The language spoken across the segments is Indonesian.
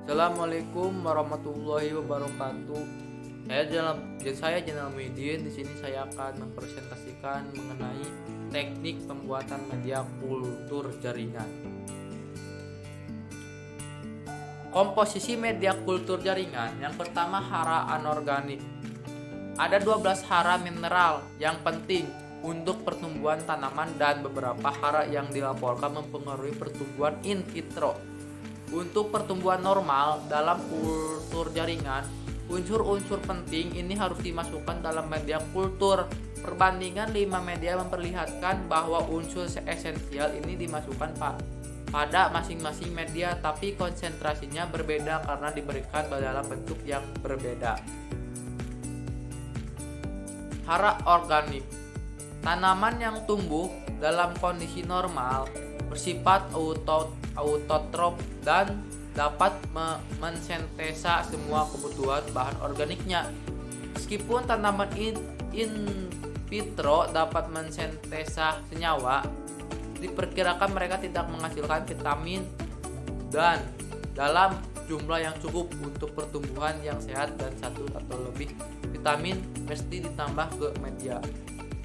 Assalamualaikum warahmatullahi wabarakatuh. Saya Jenal Muhyiddin. Di sini saya akan mempresentasikan mengenai teknik pembuatan media kultur jaringan. Komposisi media kultur jaringan. Yang pertama, hara anorganik. Ada 12 hara mineral yang penting untuk pertumbuhan tanaman dan beberapa hara yang dilaporkan mempengaruhi pertumbuhan in vitro. Untuk pertumbuhan normal dalam kultur jaringan, unsur-unsur penting ini harus dimasukkan dalam media kultur. Perbandingan 5 media memperlihatkan bahwa unsur esensial ini dimasukkan pada masing-masing media, tapi konsentrasinya berbeda karena diberikan dalam bentuk yang berbeda. Hara organik. Tanaman yang tumbuh dalam kondisi normal bersifat autotrof dan dapat mensintesa semua kebutuhan bahan organiknya. Meskipun tanaman in vitro dapat mensintesa senyawa, diperkirakan mereka tidak menghasilkan vitamin dan dalam jumlah yang cukup untuk pertumbuhan yang sehat, dan satu atau lebih vitamin mesti ditambah ke media.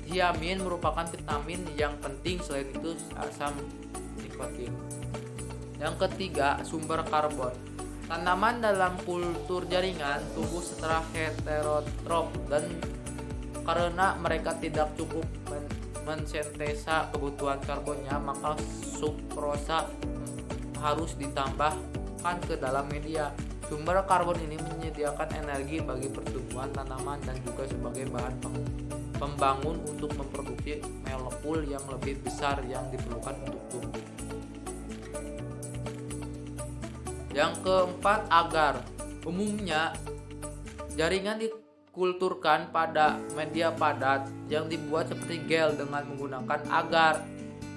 Thiamin merupakan vitamin yang penting, selain itu asam nikotin. Yang ketiga, sumber karbon. Tanaman dalam kultur jaringan tumbuh secara heterotrof, dan karena mereka tidak cukup mensintesa kebutuhan karbonnya, maka sukrosa harus ditambahkan ke dalam media. Sumber karbon ini menyediakan energi bagi pertumbuhan tanaman dan juga sebagai bahan pembangun untuk memproduksi molekul yang lebih besar yang diperlukan untuk tumbuh. Yang keempat, agar. Umumnya jaringan dikulturkan pada media padat yang dibuat seperti gel dengan menggunakan agar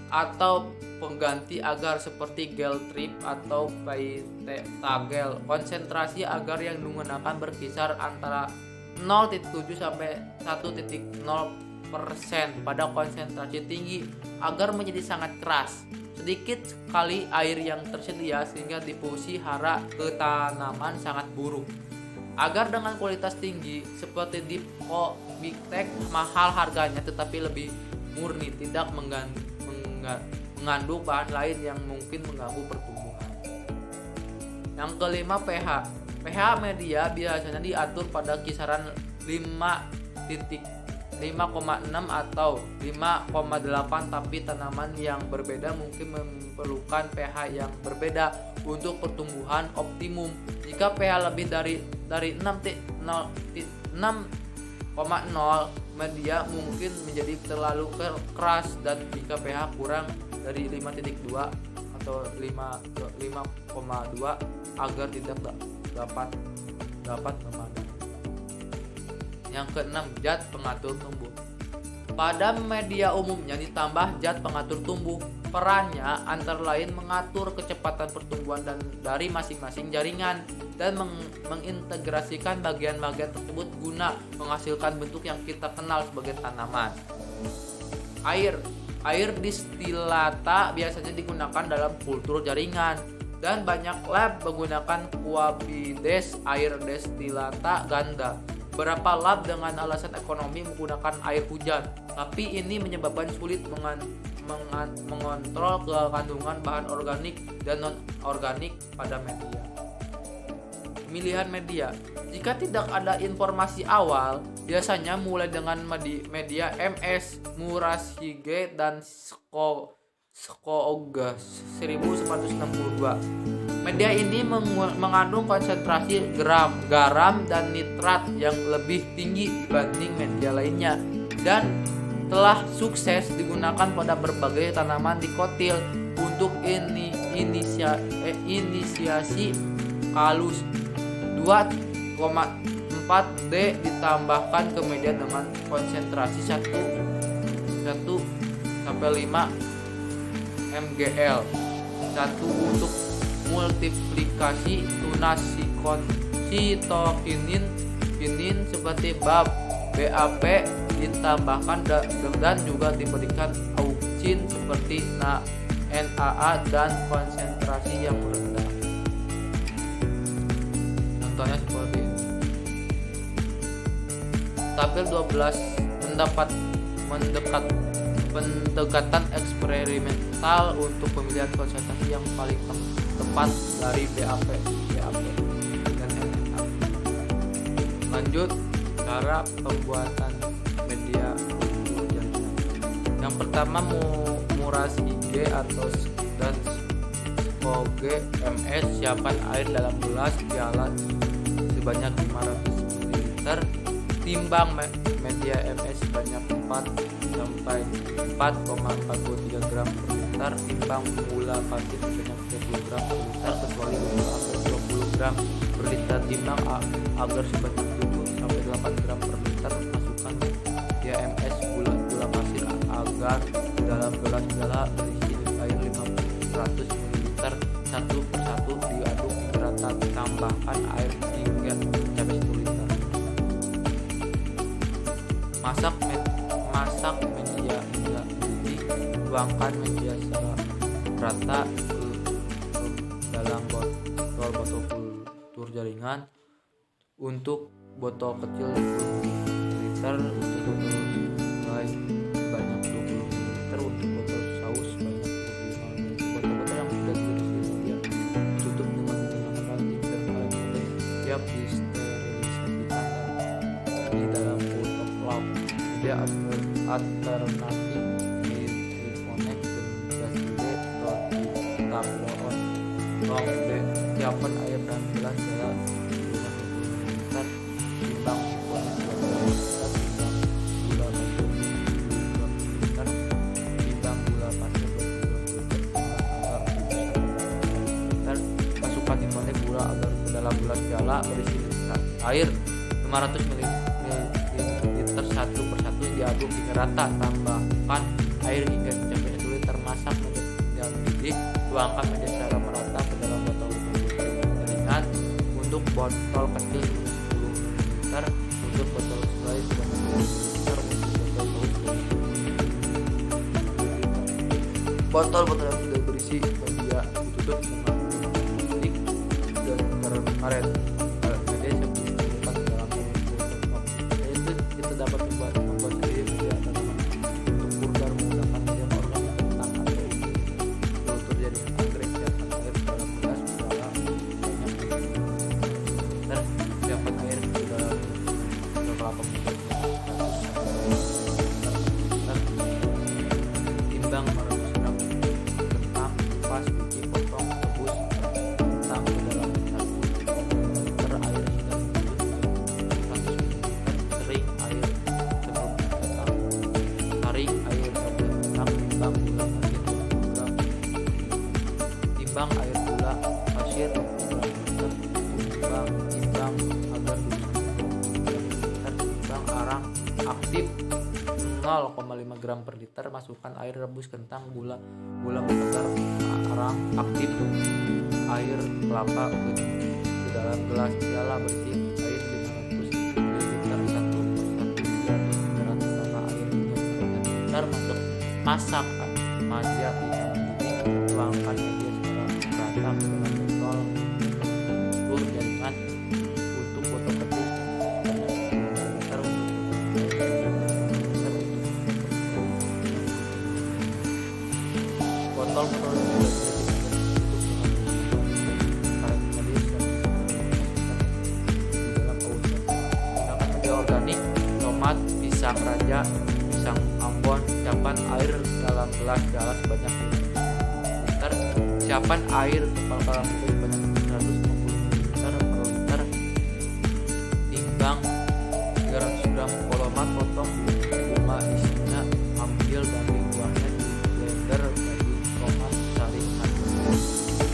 atau pengganti agar seperti gel trip atau Vita-Gel. Konsentrasi agar yang digunakan berkisar antara 0,7 sampai 1,0% pada konsentrasi tinggi. Agar menjadi sangat keras. Sedikit sekali air yang tersedia sehingga difusi hara ke tanaman sangat buruk. Agar dengan kualitas tinggi seperti Dipko, Big Tech mahal harganya tetapi lebih murni, tidak mengandung bahan lain yang mungkin mengganggu pertumbuhan. Yang kelima, pH. pH media biasanya diatur pada kisaran 5,6 atau 5,8, tapi tanaman yang berbeda mungkin memerlukan pH yang berbeda untuk pertumbuhan optimum. Jika pH lebih dari 6,0, media mungkin menjadi terlalu keras, dan jika pH kurang dari 5,2 atau 5,2 agar tidak dapat memadai. Yang keenam, zat pengatur tumbuh. Pada media umumnya ditambah zat pengatur tumbuh. Perannya antara lain mengatur kecepatan pertumbuhan dari masing-masing jaringan dan mengintegrasikan bagian-bagian tersebut guna menghasilkan bentuk yang kita kenal sebagai tanaman. Air distilata biasanya digunakan dalam kultur jaringan, dan banyak lab menggunakan Kuabides air destilata ganda. Beberapa lab dengan alasan ekonomi menggunakan air hujan, tapi ini menyebabkan sulit mengontrol kandungan bahan organik dan non-organik pada media. Pemilihan media. Jika tidak ada informasi awal, biasanya mulai dengan media MS, Murashige dan Skooga 1962. Media ini mengandung konsentrasi garam dan nitrat yang lebih tinggi dibanding media lainnya, dan telah sukses digunakan pada berbagai tanaman dikotil untuk inisiasi kalus. 2,4D ditambahkan ke media dengan konsentrasi 1,5 mgl. 1 untuk multiplikasi tunas sitokinin seperti BAP ditambahkan dan juga diberikan auksin seperti NAA dan konsentrasi yang rendah. Tabel 12 mendapat pendekatan eksperimental untuk pemilihan konsentrasi yang paling tepat dari BAP dan NNA. Lanjut, cara pembuatan media untuk jaringan. Yang pertama, muras IG dan SPOG MS, siapkan air dalam gelas piala sebanyak 500 ml. Timbang media MS sebanyak 4 sampai 4,43 gram per liter. Timbang gula pasir sebanyak 30 gram per liter kecuali 20 gram per liter. Timbang agar sebanyak 7 sampai 8 gram per liter. Masukkan media MS gula pasir agar dalam gelas piala berisi air 500 ml. Satu persatu diaduk hingga rata. Tambahkan air hingga mencapai 1 liter. Masak media hingga mendidih. Tuangkan media secara rata ke dalam botol kultur jaringan. Untuk botol kecil 20 liter, untuk botol mulai sebanyak 20 ml, untuk botol saus sebanyak 25 ml. Botol-botol yang sudah terisi media tutup dengan menggunakan plastik dan kain putih. Siap disterilisasikan di dalam autoclave. Media alternatif dikonek ke gas gede atau tablon. Siapkan air dan gelas dalam 20 ml. Timbang konek 20 liter. Timbang gula pasir 20 liter. Timbang gula pasir 20 liter. Timbang agar 1 liter. Masukkan konek gula agar ke dalam gelas piala berisi air 500 ml. Satu persatu diaduk hingga rata. Tambahkan air hingga mencapai 1 liter. Masak media mendidih. Tuangkan media secara merata ke dalam botol jaringan. Untuk botol kecil 10 liter. Untuk botol selai sebanyak 20 liter. Untuk botol saus botol-botol yang sudah berisi media ditutup dengan plastik dan terkaret. Dapat membuat sendiri media tanaman untuk purgar menggunakan media organik kentang atau kultur jaringan anggrek. Siapkan air dalam gelas piala banyak liter. Siapkan air di dalam kelapa muda 100 timbang 100 gram kentang, pas biji potong, rebus kentang ke dalam 1 liter air hingga timbang air gula pasir 20 gram. Timbang agar 2 timbang arang aktif 0,5 gram per liter. Masukkan air, rebus kentang, gula segar, arang aktif, air kelapa ke dalam gelas piala berisi air 500 ml. Satu persatu diaduk hingga rata. Tambah air hingga benar masak media hingga mendidih. Tuangkan media secara rata ke dalam botol kultur jaringan. Untuk botol kecil sebanyak 10 liter. Botol yang sudah organik, tomat, pisang raja, pisang Ambon. Siapkan air dalam gelas piala sebanyak 5 liter. Siapkan air kepal karamel sebanyak 150 ml per liter. Timbang 300 gram kolomat potong bunga isinya. Ambil daging buahnya di blender jadi tomat, saring, hancurkan.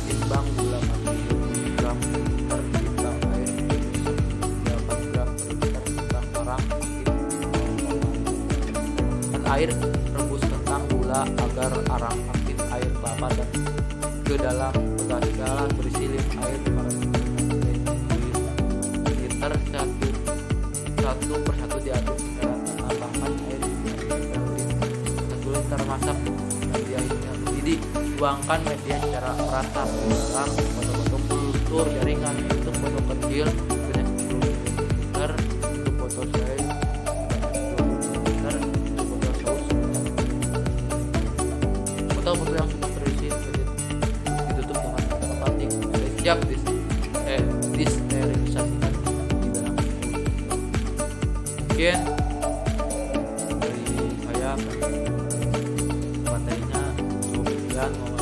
Timbang gula pasir 20 gram per liter. Timbang air 8 gram per liter. Timbang arang air, rebus kentang, gula agar arang aktif, air kelapa dan ke dalam gelas piala berisi air 500 liter. Satu persatu diaduk hingga rata. Tambahkan air 1 liter. Masak media hingga mendidih. Tuangkan media secara merata ke dalam botol-botol kultur jaringan. Untuk botol kecil sebanyak 10 liter. Untuk botol selai sejak disterilisasikan di dalam tubuh. Mungkin dari saya materinya cukup sekian.